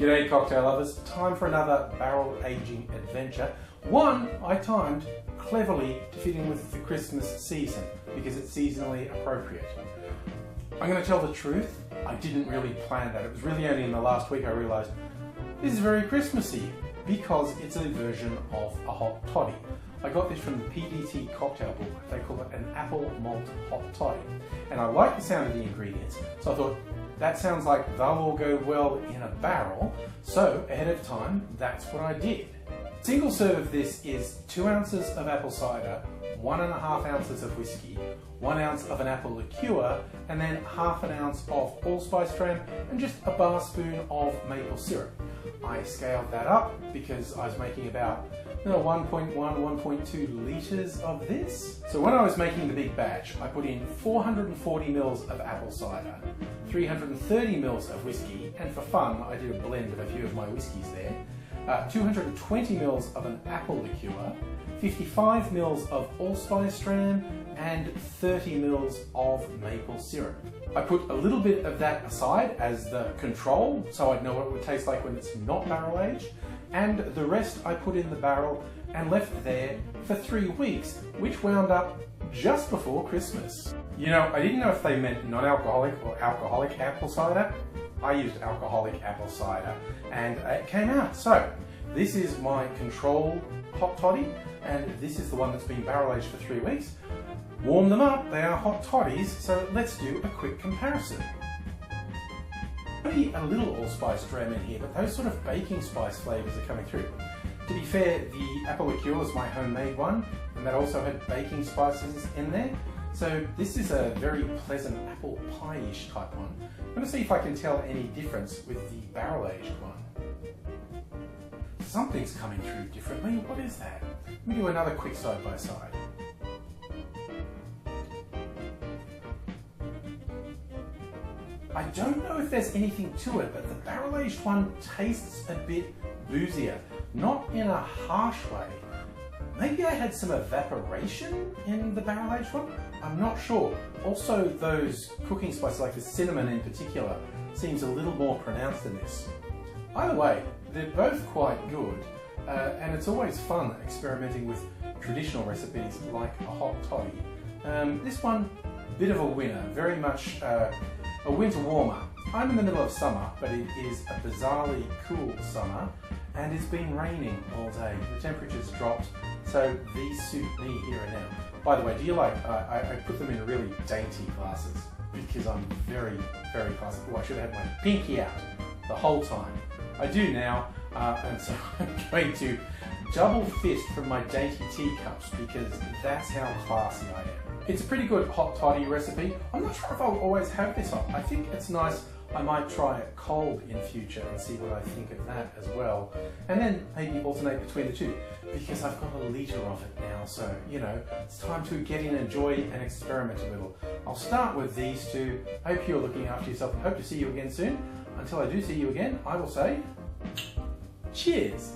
G'day cocktail lovers, time for another barrel aging adventure. One I timed cleverly to fit in with the Christmas season because it's seasonally appropriate. I'm going to tell the truth, I didn't really plan that. It was really only in the last week I realised this is very Christmassy because it's a version of a hot toddy. I got this from the PDT cocktail book. They call it an apple malt hot toddy. And I like the sound of the ingredients, so I thought that sounds like they'll all go well in a barrel. So ahead of time, that's what I did. Single serve of this is 2 ounces of apple cider, 1.5 ounces of whiskey, 1 ounce of an apple liqueur, and then half an ounce of allspice dram and just a bar spoon of maple syrup. I scaled that up because I was making about 1.1, 1.2 litres of this. So when I was making the big batch, I put in 440 mils of apple cider, 330 mils of whiskey, and for fun I did a blend of a few of my whiskies there, 220 mils of an apple liqueur, 55 mils of allspice dram, and 30 mils of maple syrup. I put a little bit of that aside as the control, so I'd know what it would taste like when it's not barrel aged, and the rest I put in the barrel and left there for 3 weeks, which wound up just before Christmas. You know, I didn't know if they meant non-alcoholic or alcoholic apple cider. I used alcoholic apple cider and it came out. So this is my control hot toddy, and this is the one that's been barrel aged for 3 weeks. Warm them up, they are hot toddies, so let's do a quick comparison. Maybe a little allspice dram in here, but those sort of baking spice flavours are coming through. To be fair, the apple liqueur was my homemade one, and that also had baking spices in there. So this is a very pleasant apple pie-ish type one. I'm going to see if I can tell any difference with the barrel-aged one. Something's coming through differently. What is that? Let me do another quick side-by-side. I don't know if there's anything to it, but the barrel-aged one tastes a bit boozier. Not in a harsh way. Maybe I had some evaporation in the barrel-aged one? I'm not sure. Also, those cooking spices, like the cinnamon in particular, seems a little more pronounced than this. Either way, they're both quite good, and it's always fun experimenting with traditional recipes like a hot toddy. This one, bit of a winner, very much a winter warmer. I'm in the middle of summer, but it is a bizarrely cool summer, and it's been raining all day. The temperature's dropped, so these suit me here and now. By the way, do you like, I put them in really dainty glasses because I'm very, very classy. Oh, I should have had my pinky out the whole time. I do now, and so I'm going to double fist from my dainty teacups because that's how classy I am. It's a pretty good hot toddy recipe. I'm not sure if I'll always have this hot. I think it's nice. I might try it cold in future and see what I think of that as well. And then maybe alternate between the two because I've got a litre of it now. So, you know, it's time to get in, enjoy and experiment a little. I'll start with these two. Hope you're looking after yourself and hope to see you again soon. Until I do see you again, I will say, cheers.